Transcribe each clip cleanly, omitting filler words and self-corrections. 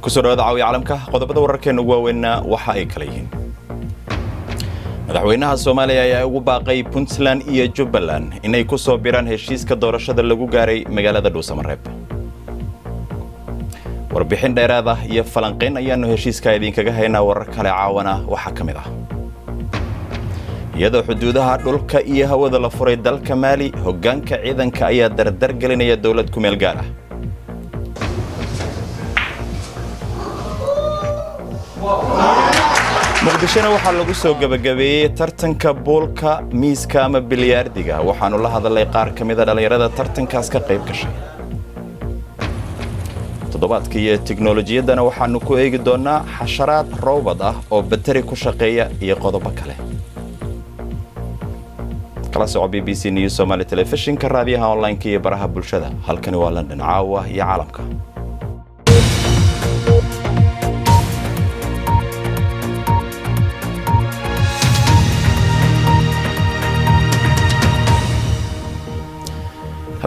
kusoo dhawaada caawiya caalamka qodobada wararkeena ugu waaweynna waxa ay kala yihiin madaxweynaha Soomaaliya ayaa ugu baaqay Puntland iyo Jubbaland inay ku soo biraan heshiiska doorashada lagu gaaray magaalada Dhuusamareeb warbixin dheeraad ah iyo falanqeyn ayaanu heshiiska idinkaga haynaa warar kale caawana waxa kamid ah iyadoo xuduudaha dhulka iyo hawada la furay dalka Mali hoggaanka ciidanka ayaa dardar gelinaya dawlad ku meel gaar ah muqdishona waxaa lagu soo gabagabeeyay tartanka boolka miiska ama bilyaardiga waxaanu la hadalay qaar kamid ah dhalinyarada tartankaas ka qayb gashay toddobaadka iyo tiknoolajiyadana waxaanu ku eegi doonaa xasharaad robot ah oo batari ku shaqeeya iyo qodobo kale kala soco BBC News Somali Television ka raadiyaha online iyo baraha bulshada halkani waa London caawa iyo caalamka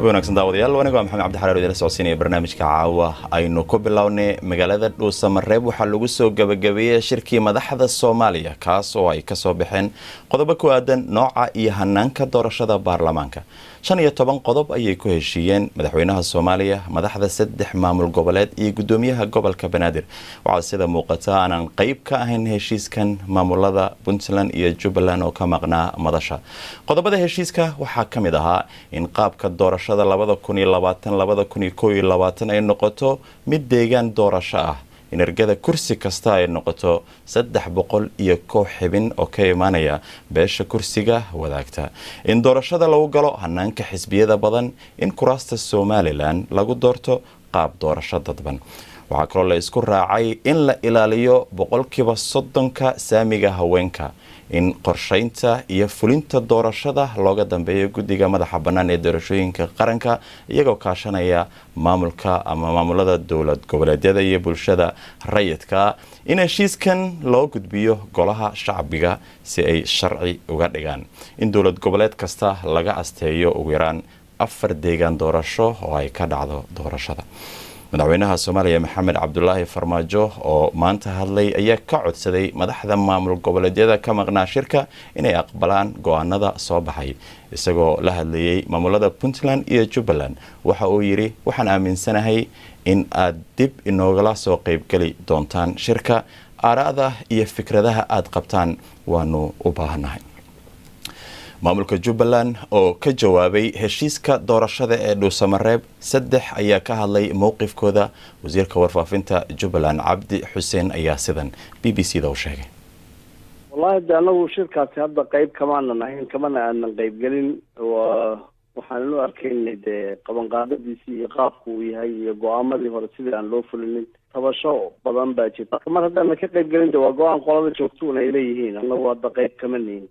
wanaagsan daawadayaal wanaag waa maxamed cabdi xaraar oo idin socodsiinaya barnaamijka caawa aynu ku bilownay magaalada Dhuusamareeb waxa lagu soo gabagabeeyay shirkii madaxda Soomaaliya kaas oo ay ka soo baxeen qodobo ku aadan nooca iyo hanaanka doorashada baarlamaanka 15 qodob ayay ku heshiiyeen madaxweynaha Soomaaliya madaxda 3 maamul goboleed iyo gudoomiyaha gobolka Banaadir waxa sida muuqata aan qayb ka ahayn heshiiskan maamulada Puntland iyo Jubbaland oo ka maqnaa madasha qodobada heshiiska waxa kamid ahaa in qaabka doorashada 2020-2021 ay noqoto mid deegaan doorasho ah in ergada kursi kasta ay noqoto 300 iyo koox xibin oo ka imaanaya beesha kursiga wadaagta in doorashada lagu galo hanaanka xisbiyada badan in kuraasta Somaliland lagu doorto qaab doorasho dadban waxa kale oo la isku raacay in la ilaaliyo 30% saamiga haweenka in qorshaynta iyo fulinta doorashada looga dambeeyo guddiga madaxa bannaan ee doorashooyinka qaranka iyagoo kaashanaya maamulka ama maamulada dawlad goboleedyada iyo bulshada rayidka in heshiiskan loo gudbiyo golaha shacbiga si ay sharci uga dhigaan in dawlad goboleed kasta laga asteeyo ugu yaraan 4 deegaan doorasho oo ay ka dhacdo doorashada madaxweynaha Soomaaliya Maxamed Cabdullaahi Farmaajo oo maanta hadlay ayaa ka codsaday madaxda maamul goboleedyada ka maqnaa shirka inay aqbalaan go'aanada soo baxay isagoo la hadlayay maamulada Puntland iyo Jubbaland waxa uu yiri waxaan aaminsanahay in aad dib inooga soo qayb gali doontaan shirka aaraada iyo fikradaha aad qabtaan waanu u baahanahay maamulka Jubbaland oo ka jawaabay heshiiska doorashada ee Dhuusamareeb 3 ayaa ka hadlay mowqifkooda wasiirka warfaafinta Jubbaland Cabdi Xuseen ayaa sidan BBC-da u sheegay wallahi anagu shirkaasi hadda qayb kama aanan qayb galin waxaan loo arkaynay qaban qaadadiisii iyo qaabku uu yahay iyo go'aamadii hore sidii aan loo fulinin tabasho badan baa jirta mar haddaan ka qayb galin waa go'aan qolada joogto ay leeyihiin anagu hadda qayb kama nihin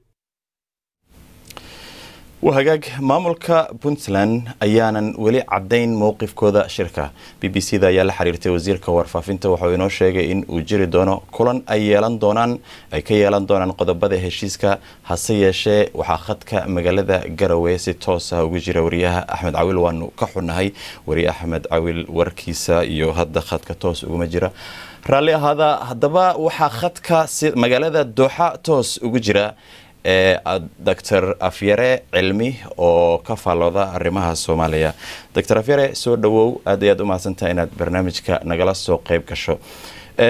وهجاج ماملك بنتلاند أيانا ولي عدين موقف كذا شركة BBC ذا يلا حريرته وزير كورفافينته وحوينه شيء إن وجري دونه كلن أيلان دونان أي كيلان دونان قد بدأ هالشيء حسية شيء وحاخدك مجلة جرويسي توسا وجري وريها أحمد عويل وانو كحنا هاي وري أحمد عويل وركيسا يهد خدك توس ومجرى رالي هذا هدبا وحاخدك مجلة دوحة توس وجرى دكتور أفيرة علمي أو كفالوضة الرماها الصومالية دكتور أفيرة سو دو أدياد ما سنتين برنامجك نجلس سوق قيب كشو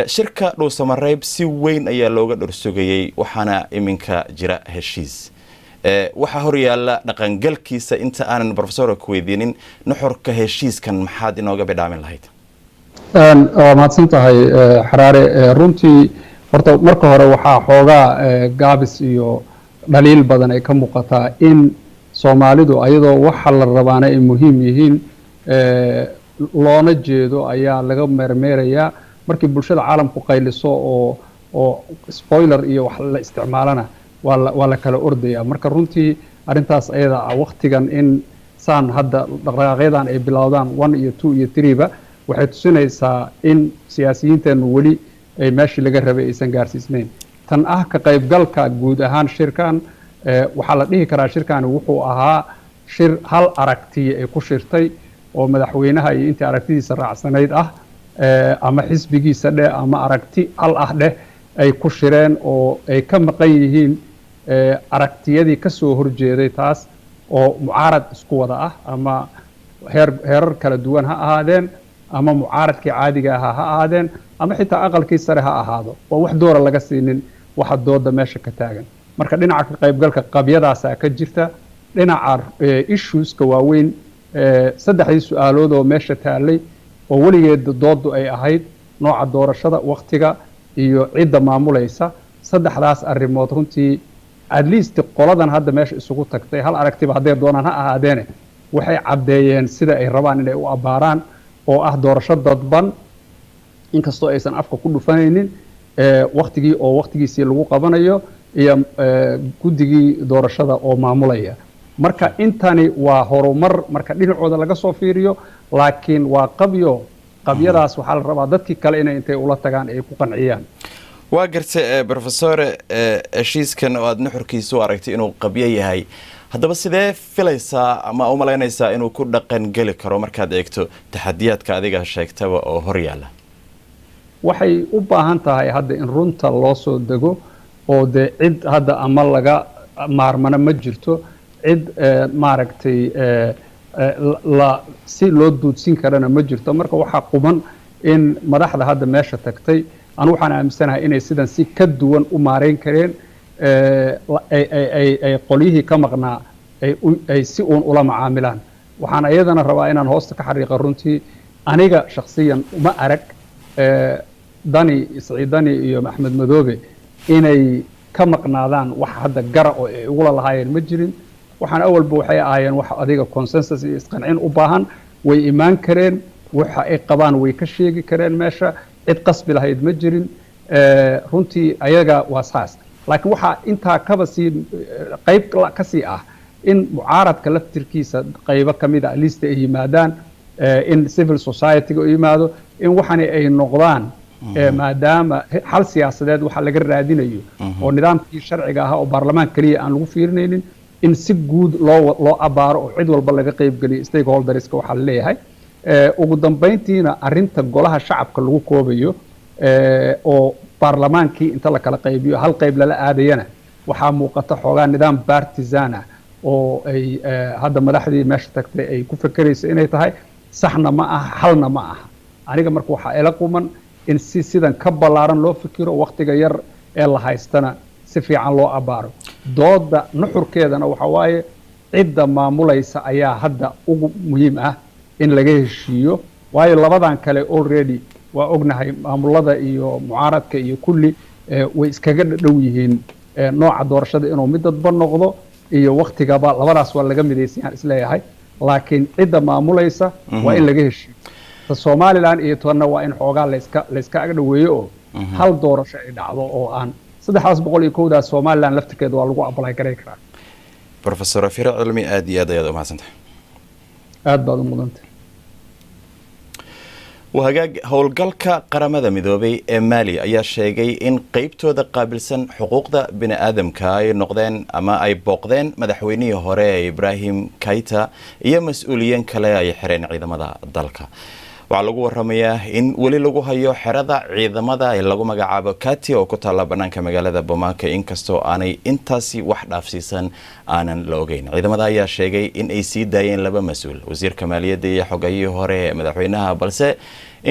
شركة Dhuusamareeb si weyn ayaa looga dhursuugayay waxaana iminka jira heshiis waxa horyaala dhaqangalkiisa inta aanan professor ku weydiinin nuxurka heshiiskan maxaad inooga bidhaamin lahayd ma santahay xaraare runtii horta marka hore waxa xoogaa gaabis iyo dhaliil badan ay ka muuqataa in Soomaalidu ayadoo waxa la rabaana ay muhiim yihiin loona jeedo ayaa laga meermeeraya markii bulshada caalamku qayliso oo spoiler iyo wax la isticmaalana waa la kala ordaya marka runtii arintaas ayada waqtigan in saan hadda dhaqaaqadan ay bilowdaan 1 iyo 2 iyo 3 ba waxay tusinaysaa in siyaasiyiinteenu wali ay meeshii laga rabay aysan gaarsiisnayn tan ah ka qaybgalka guud ahaan shirkan waxa la dhihi karaa shirkan wuxuu ahaa shir hal aragtiya ay ku shirtay oo madaxweynaha iyo intii aragtidiisa raacsanayd ah ama xisbigiisa dheh ama aragti hal ah dheh ay ku shireen oo ay ka maqan yihiin aragtiyadii ka soo horjeeday taas oo mucaarad isku wada ah ama heerar kala duwan ha ahaadeen ama mucaaradkii caadiga ahaa ha ahaadeen ama xitaa aqalkii sare ha ahaado oo wax doora laga siinin waxa dooda meesha ka taagan marka dhinaca ka qaybgalka qabyadaasaa ka jirta dhinaca issueska waaweyn saddexdii su-aalood oo meesha taallay oo weligeed doodu ay ahayd nooca doorashada waktiga iyo cidda maamulaysa saddexdaas arrimood runtii at least qoladan hadda meesha isugu tagtay hal aragtiba hadday doonaan ha ahaadeene waxay caddeeyeen sida ay rabaan inay u abbaaraan oo ah doorasho dadban inkastoo aysan afka ku dhufanaynin waktigii oo waktigiisii lagu qabanayo iyo guddigii doorashada oo maamulaya marka intani waa horumar marka dhinacooda laga soo fiiriyo laakiin waa qabyadaas waxaa la rabaa dadkii kale inay intay ula tagaan ay ku qanciyaan waa gartay brofesore heshiiskan oo aada nuxurkiisa u aragtay inuu qabyo yahay haddaba sidee filaysaa ama u malaynaysaa inuu ku dhaqan geli karo markaad eegto taxadiyaadka adiga sheegtaba oo hor yaalla waxay u baahan tahay hadda in runta loo soo dego oo dee cid hadda ama laga maarmana ma jirto cid maaragtay si loo duudsin karana ma jirto marka waxaa quban in madaxda hadda meesha tagtay anu waxaan aaminsanahay inay sidan si ka duwan u maareyn kareen ay qolyihii ka maqnaa ay si uun ula macaamilaan waxaan iyadana rabaa inaan hoosta ka xariiqa runtii aniga shakhsiyan uma arag Siciid Dani iyo Axmed Madoobe inay ka maqnaadaan wax hadda gara oo ay ugula lahaayeen ma jirin waxaan awalba waxay ahaayeen wax adiga consensus iyo isqancin u baahan way imaan kareen waxa ay qabaan way ka sheegi kareen meesha cid qasbi lahayd ma jirin runtii ayaga waa saas laakiin waxaa intaa kaba sii qayb ka sii ah in mucaaradka laftirkiisa qaybo ka mid ah lista ay yimaadaan in civil society-ga u yimaado in waxani ay noqdaan maadaama xal siyaasadeed waxa laga raadinayo oo nidaamkii sharciga ahaa oo baarlamaan kaliya aan lagu fiirinaynin in si guud loo abaaro oo cid walba laga qaybgeliyo stakeholderska waxaa la leeyahay ugu dambayntiina arrinta golaha shacabka lagu koobayo oo baarlamaankii inta la kala qaybiyo hal qayb lala aadayana waxaa muuqata xoogaa nidaam partisan ah oo ay hadda madaxdii meesha tagtay ay ku fekerayso inay tahay saxna ma aha xalna ma aha aniga marka waxaa ila quman in sidan ka ballaaran loo fikiro waktiga yar ee la haystana si fiican loo abaaro dooda nuxurkeedana waxa waaye cidda maamulaysa ayaa hadda ugu muhiim ah in laga heshiiyo waayo labadan kale already waa ognahay maamulada iyo mucaaradka iyo kulli way iskaga dhow yihiin nooca doorashada inuu mid dadban noqdo iyo waktigaba labadaas waa laga midaysan isleeyahay laakiin cidda maamulaysa waa in laga heshiiyo Somaliland iyo toona waa in xoogaa layska ag dhaweeyo oo hal doorasho ay dhacdo oo aan 301 Somaliland laftirkeeda waa lagu apply garay karaa Professor Fira Cilmi aad iyo aad ayaad u mahadsantahay aad baad u mudantay وهاجاج هولجالك قرمة مذوبي مالي أيا شيء إن قيبتو ذا قابلسن حقوق ذا بني آدم كاي نقدين أما أي بقدين مدحويني هوري إبراهيم كايتا هي مسؤولين كلا يحرين عيدا مذا ذلك وعلى جوا رمية إن ولي لجوا هيو حردا عيدا مذا اللجوا مجعب كاتي أو كتلا بنان كمجال ذا بماك إن كستو أنا إنتاسي واحد أفسيسن أنا لوجين عيدا مذا أيا شيء إن أي سي داين لبا مسؤول وزير كمالية دي حقيقي هوري مدحوينها بلسه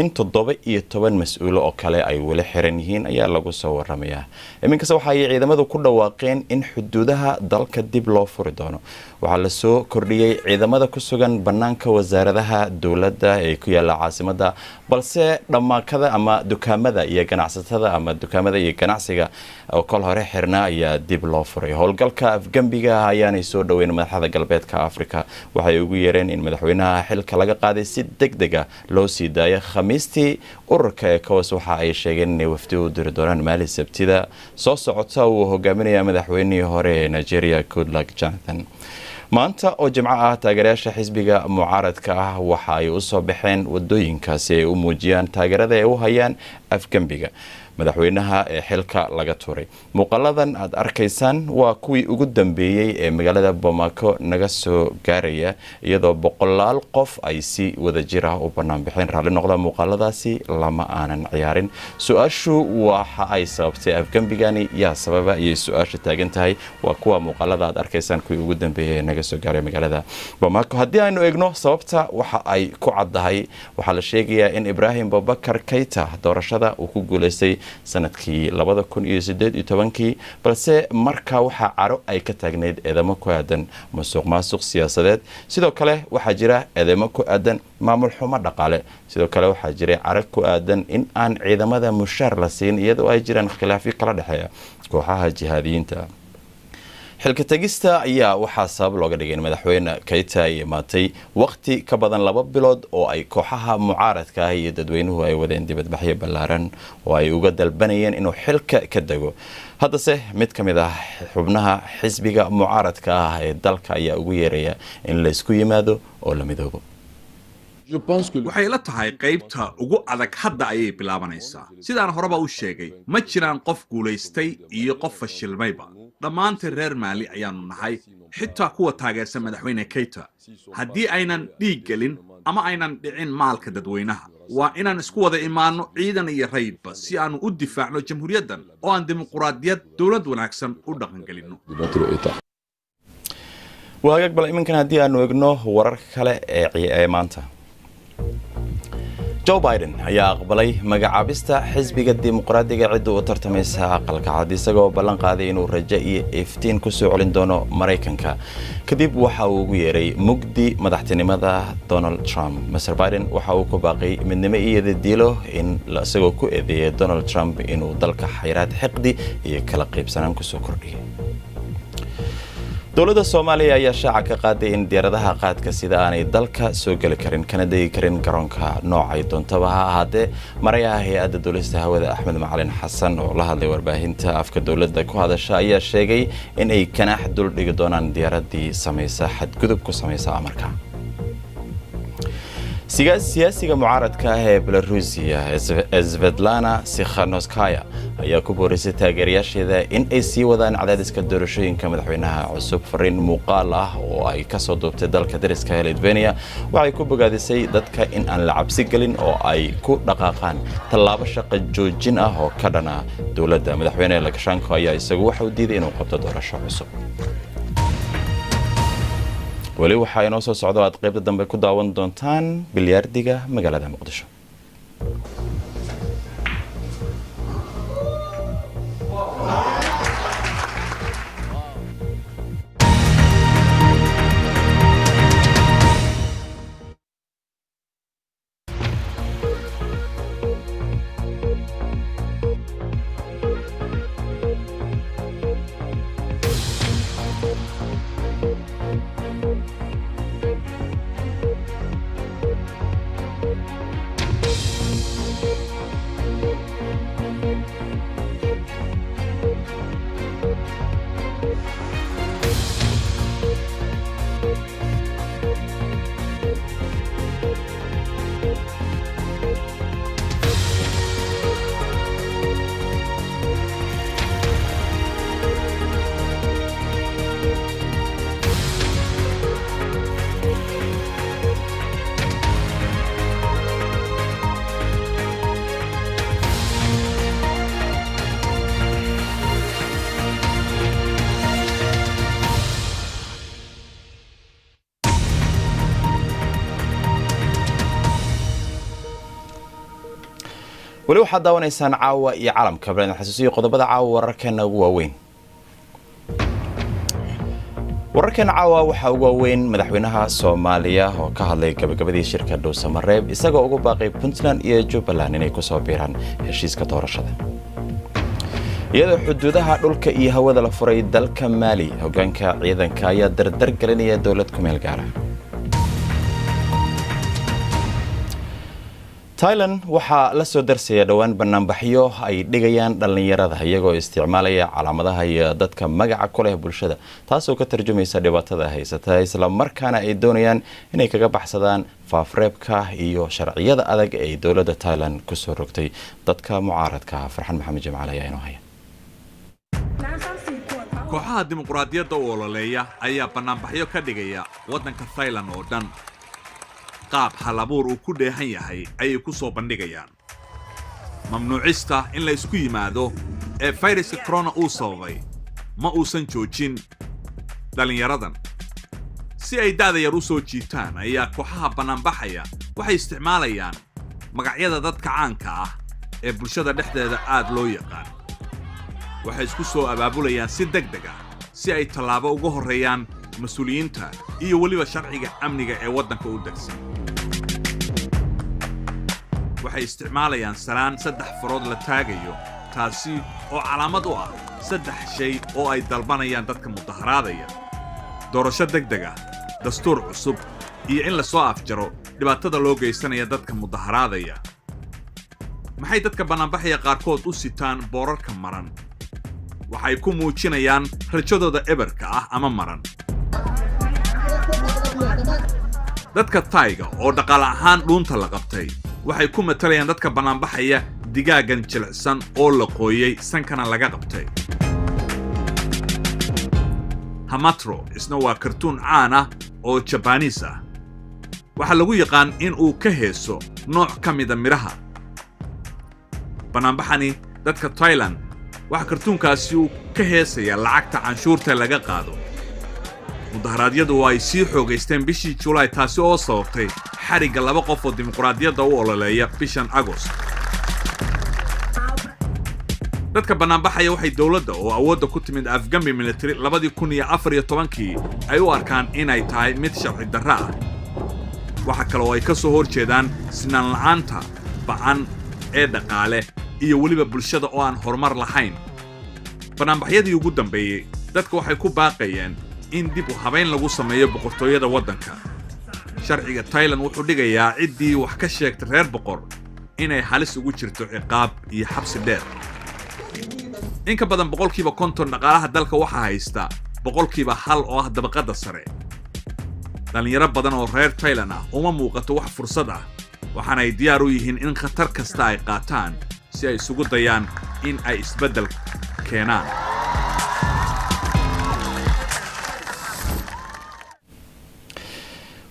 in 17 mas'uulo oo kale ay wali xiran yihiin ayaa lagu soo waramayaa iminkaas waxa ay ciidamadu ku dhawaaqeen in xuduudaha dalka dib loo furi doono waxa la soo kordhiyay ciidamada ku sugan banaanka wasaaradaha dawladda ee ku yaala caasimada balse dhamaakada ama dukaamada iyo ganacsatada ama dukaamada iyo ganacsiga oo kol hore xirna ayaa dib loo furay howlgalka afgambiga ayaanay soo dhaweyn madaxda galbeedka Afrika waxay ugu yeereen in madaxweynaha xilka laga qaaday si degdeg ah loo sii daayo khamiistii ururka ee kawas waxa ay sheegeen inay wafdi u diri doonaan maali sabtida soo socota uu hogaaminaya madaxweynihii hore ee Nigeria Goodluck Jonathan maanta oo jimco ah taageerayaasha xisbiga mucaaradka ah waxa ay u soo baxeen wadooyinkaasi ay u muujiyaan taageerada ay u hayaan afgambiga madaxweynaha ee xilka laga tuuray. Muuqaaladan aad arkaysaan waa kuwii ugu dambeeyay ee magaalada Bamako naga soo gaaraya iyadoo boqolaal qof ay si wadajir ah u banaan bixeen raali noqda muuqaaladaasi lama aanan ciyaarin. Su'aashu waxa ay sababtay afgambigani yaa sababa iyo su'aasha taagan tahay waa kuwa muuqaalada aad arkaysaan kuwii ugu dambeeyay ee naga soo gaaray magaalada Bamako. Haddii aynu eegno sababta waxa ay ku caddahay waxaa la sheegayaa in Ibrahim Boubacar Keita doorashada uu ku guuleystay sanadkii 2018 balse markaa waxaa caro ay ka taagneyd eedamo ku aadan musuqmaasuq siyaasadeed. Sidoo kale waxaa jira eedamo ku aadan maamul xumo dhaqaale. Sidoo kale waxaa jira caro ku aadan in aan ciidamada mushaar la siin iyadoo ay jiraan khilaafyo kala dhaxeeya kooxaha jihaadiyiinta. xilka tagista ayaa waxaa sabab looga dhigay in madaxweyne Keita ay imaatay waqti ka badan 2 bilood oo ay kooxaha mucaaradka ah iyo dadweynuhu ay wadeen dibadbaxyo ballaaran oo ay uga dalbanayeen inuu xilka ka dago. haddase mid ka mid ah xubnaha xisbiga mucaaradka ah ee dalka ayaa ugu yeeraya in la isku yimaado oo la midoobo. waxay la tahay qaybta ugu adag hadda ayay bilaabanaysaa. sidaan horeba u sheegay ma jiraan qof guulaystay iyo qof fashilmayba. dhammaanteen reer Maali ayaanu nahay, xitaa kuwa taageersan madaxweyne Keita. haddii aynan dhiig gelin ama aynan dhicin maalka dadweynaha, waa inaan isku wada imaano ciidan iyo rayidba si aanu u difaacno jamhuuriyaddan oo aan dimuqraadiyad dowlad wanaagsan u dhaqangelino. waagaag bal iminkan haddii aanu eegno wararka kale ee maanta. Joe Biden ayaa aqbalay magacaabista xisbiga dimuqraadiga cidda u tartamaysa aqalka cad isagoo ballan qaaday inuu rajo iyo iftiin ku soo celin doono Mareykanka kadib waxa uu ugu yeeray mugdi madaxtinimada Donald Trump. Mr. Biden waxa uu ku baaqay midnimo iyo dilo in isagoo ku eedeeyay Donald Trump inuu dalka xayiraad xiqdi iyo kala qaybsanaan ku soo kordhiyay. dowladda Soomaaliya ayaa shaaca ka qaaday in diyaaradaha qaadka sida aanay dalka soo gali karin kana degi karin garoonka noocay doontaba ha ahaatee marayaha hay'adda duulista hawada Axmed Macalin Xasan oo la hadlay warbaahinta afka dowladda ku hadasha ayaa sheegay in ay kanaax dul dhigi doonaan diyaaradii samaysa xadgudub ku samaysa amarka. siyaasiga mucaaradka ah ee Belarusia Svetlana Tikhanovskaya ayaa ku boorisay taageerayaasheeda in ay sii wadaan cadaadiska doorashooyinka madaxweynaha cusub. fariin muuqaal ah oo ay ka soo duubtay dalka dariska ee Lithuania waxay ku bogaadisay dadka in aan la cabsi gelin oo ay ku dhaqaaqaan tallaabo shaqo joojin ah oo ka dhana dowladda. madaxweyne Lukashenko ayaa isagu waxa uu diiday inuu qabto doorasho cusub. wali waxa inoo soo socdo aad qaybta dambe ku daawan doontaan bilyaardiga magaalada Muqdisho. wali waxaad daawanaysaan caawa iyo caalamka barnaamij xasuusiyo qodobada caawa wararkeena ugu waaweyn. wararkeena caawa waxaa ugu waaweyn madaxweynaha Soomaaliya oo ka hadlay gabagabadii shirka Dhuusamareeb isagoo ugu baaqay Puntland iyo Jubbaland inay ku soo biiraan heshiiska doorashada. iyadoo xuduudaha dhulka iyo hawada la furay dalka Maali hoggaanka ciidanka ayaa dardar gelinaya dowlad ku meel gaar ah. Thailand waxaa la soo darsaya dhawaan banaanbaxyo ay dhigayaan dhalinyarada iyagoo isticmaalaya calaamadaha iyo dadka magaca ku leh bulshada taasoo ka tarjumaysa dhibaatada haysata isla markaana ay doonayaan inay kaga baxsadaan faafreebka iyo sharciyada adag ee dowladda Thailand ku soo rogtay dadka mucaaradka Farxan Maxamed Jamaal ayaa inoo haya kooxaha dimuqraadiyadda oo ololeeya ayaa banaanbaxyo ka dhigaya waddanka Thailand oo dhan qaab halabuur uu ku dheehan yahay ayay ku soo bandhigayaan mamnuucista in la isku yimaado ee fayraska corona uu sababay ma uusan joojin dhalinyaradan si ay da'da yar u soo jiitaan ayaa kooxaha banaanbaxaya waxay isticmaalayaan magacyada dadka caanka ah ee bulshada dhexdeeda aad loo yaqaan waxay isku soo abaabulayaan si degdeg ah si ay tallaabo uga horreeyaan mas'uuliyiinta iyo waliba sharciga amniga ee waddanka u degsan waxay isticmaalayaan salaan 3 farood la taagayo taasi oo calaamad u ah 3 shay oo ay dalbanayaan dadka mudaharaadaya doorasho degdeg ah dastuur cusub iyo in la soo afjaro dhibaatada loo geysanaya dadka mudaharaadaya maxay dadka banaanbaxaya qaarkood u sitaan boorarka maran waxay ku muujinayaan rajadooda eberka ah ama maran dadka Thaiga oo dhaqaale ahaan dhuunta la qabtay waxay ku matalayaan dadka banaanbaxaya digaagan jilicsan oo la qooyay sankana laga qabtay Hamatro isna waa kartuun caan ah oo Japanese ah waxa lagu yaqaan in uu ka heeso nooc ka mid ah miraha banaanbaxani dadka Thailand waxa kartuunkaasi uu ka heesaya lacagta canshuurta laga qaado mudaharaadyadu ay sii xoogaysteen bishii July taasi oo sababtay xariga 2 qof oo dimuqraadiyadda u ololeeya bishan August dadka banaanbaxaya waxay dawladda oo awoodda ku timid Afgambi military 2014 ay u arkaan inay tahay mid sharci darro ah waxa kale oo ay ka soo horjeedaan sinaan la'aanta ba'an ee dhaqaale iyo waliba bulshada oo aan horumar lahayn banaanbaxyadii ugu dambeeyay dadka waxay ku baaqayeen in dib u habeyn lagu sameeyo boqortooyada waddanka sharciga Thailand wuxuu dhigayaa ciddii wax ka sheegtay reer boqor inay halis ugu jirto ciqaab iyo xabsi dheer in ka badan 50% dhaqaalaha dalka waxa haysta 1% oo ah dabaqada sare dhalinyaro badan oo reer Thailand ah uma muuqato wax fursad ah waxaana ay diyaar u yihiin in khatar kasta ay qaataan si ay isugu dayaan in ay isbedel keenaan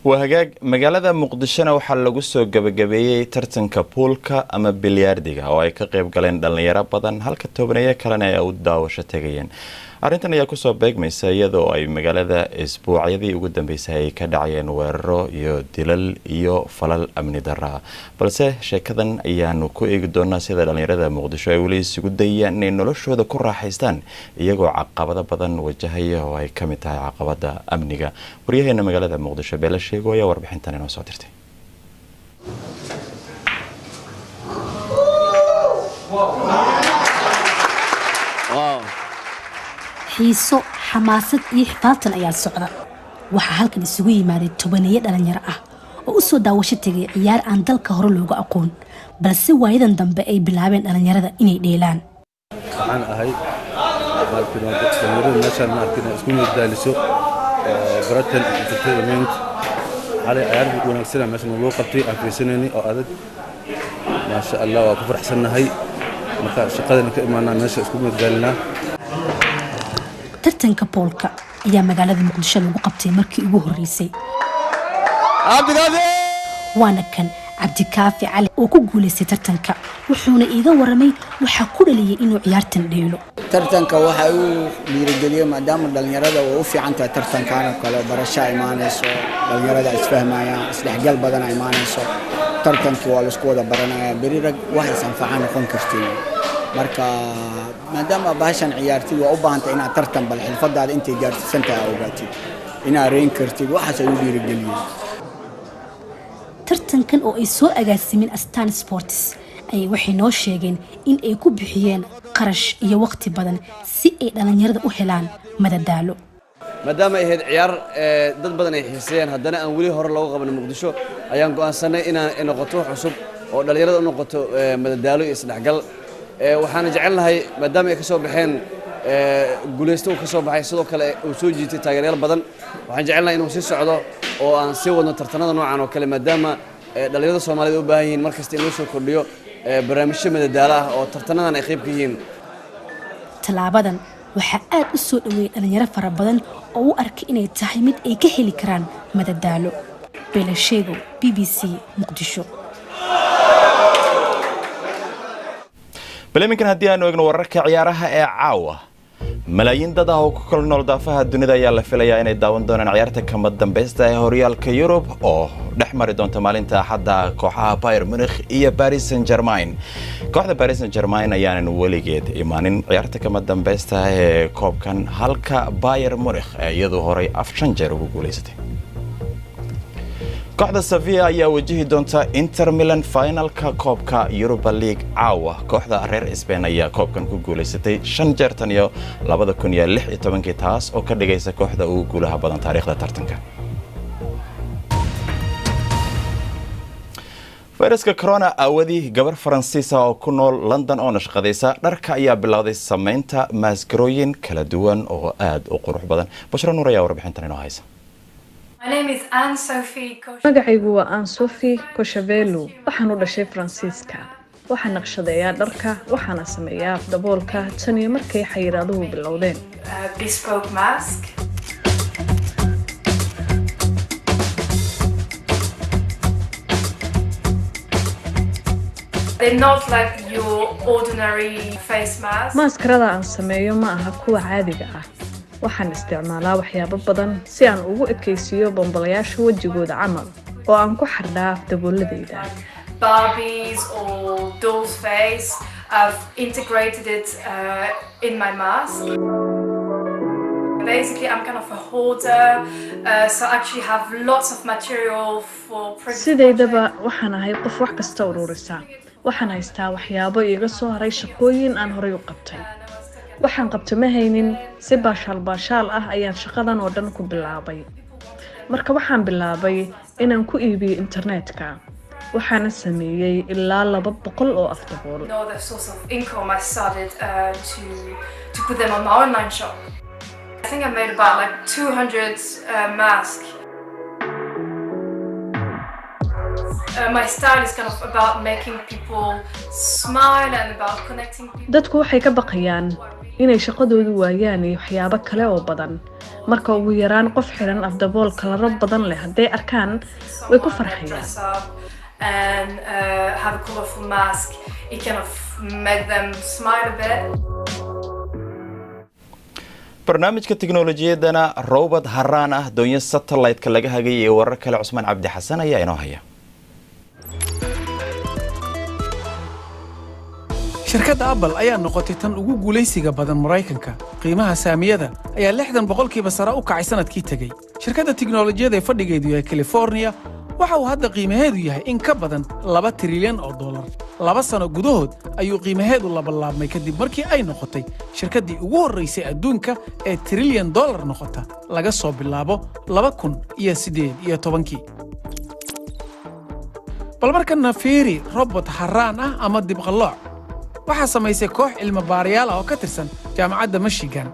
وهجاج مجالة مقدشنا وحل جسوا جبجبية ترتنك بولكا أما بليارديجا أو أي كقرب قلنا دلنيرة بدن هل كتبنيه كلنا يود وشتجين أرنتنا يكسو بيج مسايدو أي مجالة أسبوع يدي وجدا بيساي كدعين ورو يو دلل يو فلل أمن درا بس شكذا يعني كو يقدرنا سيدا دلنيرة مقدشة يوليس وجدا يعني نلوش هذا كل راحستان يجو عقبة بدن وجهية أو أي كمتها عقبة أمنية وريه إن مجالة مقدشة بلاش شيء وربحين تاني نوصاترتي xiiso xamaasad iyo xifaaltan ayaa socda waxa halkan isugu yimaaday tobaneeyo dhalinyaro ah oo u soo daawasho tagay ciyaar aan dalka hore looga aqoon balse waayadan dambe ay bilaabeen dhalinyarada inay dheelaan waxaan ahay dhalinyarada meeshaan maarkina isku midaaliso baratan entertainment على عيار ونكسرها مثلا لو قبتي أفريسيني أو أدد ما شاء الله وكفر حسنا هاي مركز شقادنا كإمانا ناشئ اسكوب متقالنا ترتنك بولكا أيام مقالة المقدشة لو قبتي مركي أبوه الرئيسي عبد الكافي وانا كان عبد الكافي علي وكوكولي سي ترتنك وحونا إيغا ورمي وحاكولا لي إنو عيارتن ديلو tartanka waxa uu dhiirigeliyay maadaama dhalinyarada uu fiican tahay tartankan kale barasho imaanayso dhalinyarada isfahmayaan isdhexgal badan imaanayso tartankii waa la isku wada baranaya bari rag wax sanfacaan noqon kartiin marka maadaama baashan ciyaartid waa u baahan tahay inaad tartan bal xirfadaada intay gaarsiisan tahay ogaatid inaad reen kartid waxaas ay u dhiirigeliyay tartankan oo ay soo agaasimeen Astaan Sports ay waxay noo sheegeen in ay ku bixiyeen qarash iyo waqti badan si ay dhalinyarada u helaan madadaalo maadaama ay ahayd ciyaar dad badan ay xiiseeyeen haddana aan weli hore looga qaban Muqdisho ayaan go'aansanay inaan noqoto cusub oo dhalinyarada u noqoto madadaalo iyo isdhexgal waxaana jecelnahay maadaama ay ka soo baxeen guulaysto uu ka soo baxay sidoo kale uu soo jiitay taageerayaal badan waxaan jecelnahay inuu sii socdo oo aan sii wadno tartanada noocan oo kale maadaama dhalinyarada Soomaaliyeed u baahan yihiin markasta in loo soo kordhiyo barnaamijyo madadaalo ah oo tartanadan ay qayb ka yihiin talaabadan waxaa aad u soo dhaweeyay dhalinyaro fara badan oo u arkay inay tahay mid ay ka heli karaan madadaalo beelasheego BBC Muqdisho baleeminkan haddii aanu eegno wararka ciyaaraha ee caawa malaayiin dad ah oo ku kala nool daafaha dunida ayaa la filayaa inay daawan doonaan ciyaarta kama dambaysta ee horyaalka Yurub oo dhex mari doonta maalinta Axadda kooxaha Bayern Munich iyo Paris Saint-Germain. Kooxda Paris Saint-Germain ayaanan weligeed imaanin ciyaarta kama dambaysta ee koobkan halka Bayern Munich ay iyadu horay 5 jeer ugu guuleysatay. kooxda Sevilla ayaa wajihi doonta Inter Milan finalka koobka Europa League caawa. kooxda reer Spain ayaa koobkan ku guuleysatay 5 jeer tan iyo 2016 taas oo ka dhigaysa kooxda ugu guulaha badan taariikhda tartanka. fayraska corona awadi gabar Faransiis oo ku nool London oo shaqadeysa dharka ayaa bilowday sameynta maskarooyin kala duwan oo aad u qurux badan. Bashra Nuur ayaa warbixintan inoo haysa. My name is Anne-Sophie Cochevello. Magacaygu waa Anne-Sophie Cochevello. Waxaan u dhashay Faransiiska. Waxaan naqshadeeyaa dharka, waxaana sameeyaa daboolka tan iyo markay xayiraaduhu bilowdeen. Bespoke mask. They're not like your ordinary face mask. Maskarada aan sameeyo ma aha kuwa caadiga ah. waxaan isticmaalaa waxyaabo badan si aan ugu ekaysiyo bombolayaasha wajigooda camal oo aan ku xardhaa dabooladeyda. Barbie's or doll's face, I've integrated it in my mask. Basically, I'm kind of a hoarder, so I actually have lots of material for projects. Sideedaba waxaan ahay qof wax kasta ururisa. waxaan haystaa waxyaabo iga soo haray shaqooyin aan horay u qabtay. waxaan qabto ma haynin si baashaal ah ayaan shaqadan oo dhan ku bilaabay. marka waxaan bilaabay inaan ku iibiyo internetka. waxaan sameeyay ilaa 200 oo afdabool. No, the source of income I started to put them on my online shop. I think I made about like 200 masks. My style is kind of about making people smile and about connecting people. dadku waxay ka baqayaan inay shaqadoodu waayaan iyo waxyaabo kale oo badan. marka ugu yaraan qof xiran afdabool kalaro badan leh haday arkaan way ku farxayaan. And have a colorful mask, it kind of make them smile a bit. barnaamijka tiknoolajiyadana robot haraan ah doonyo satellite-ka laga hagayay ee warar kale Cusmaan Cabdi Xasan ayaa inoo haya. shirkadda Apple ayaa noqotay tan ugu guuleysiga badan Mareykanka. qiimaha saamiyada ayaa 60% sare u kacay sanadkii tagay. shirkadda tiknoolajiyada ee fadhigeedu yahay California waxa uu hadda qiimaheedu yahay in ka badan $2 trilyan. 2 sano gudahood ayuu qiimaheedu laabmay kadib markii ay noqotay shirkaddii ugu horeysay adduunka ee $1 trilyan noqota laga soo bilaabo 2018. bal markana fiiri robot haraan ah ama dibqalooc. waxaa samaysay koox cilmi baarayaal ah oo ka tirsan jaamacadda Michigan.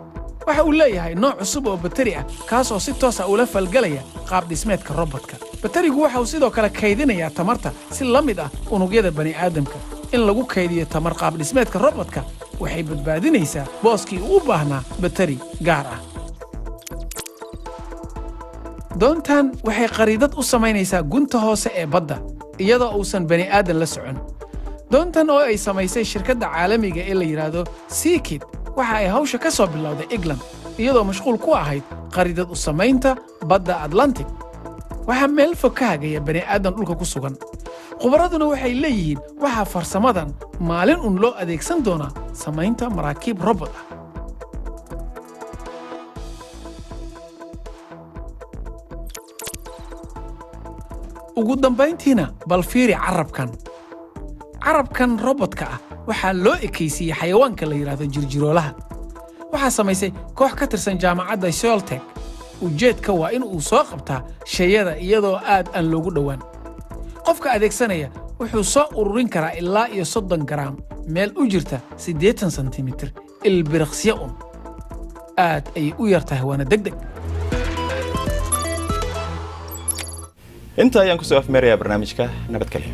waxa uu leeyahay nooc cusub oo batari ah kaas oo si toos ah ula falgalaya qaab dhismeedka robotka. batarigu waxa uu sidoo kale kaydinayaa tamarta si la mid ah unugyada bani'aadamka. in lagu kaydiyo tamar qaab dhismeedka robotka waxay badbaadinaysaa booskii u baahnaa batari gaar ah. doontan waxay qariidad u samaynaysaa gunta hoose ee badda iyadoo uusan bani'aadan la socon. doontan oo ay samaysay shirkadda caalamiga ee la yiraahdo Seakit waxa ay hawsha ka soo bilowday England iyadoo mashquul ku ahayd qariidad u samaynta badda Atlantic. waxa meel fog ka hagaya bani'aadan dhulka ku sugan. khubaraduna waxay leeyihiin waxa farsamadan maalin un loo adeegsan doonaa samaynta maraakiib robot ah. ugu dambayntiina bal fiiri carabkan robotka ah waxaa loo ekaysiiyey xayawaanka la yiraahdo jirjiroolaha. waxaa samaysay koox ka tirsan jaamacadda Soltech. ujeedka waa in uu soo qabtaa shayada iyadoo aad aan loogu dhowaan. qofka adeegsanaya wuxuu soo ururin karaa ilaa iyo 30 garaam meel u jirta 80 sentimitir ilbiriqsyo un aad ay u yartahay waana degdeg inta ayaan ku soo afmeerayaa barnaamijka nabad kale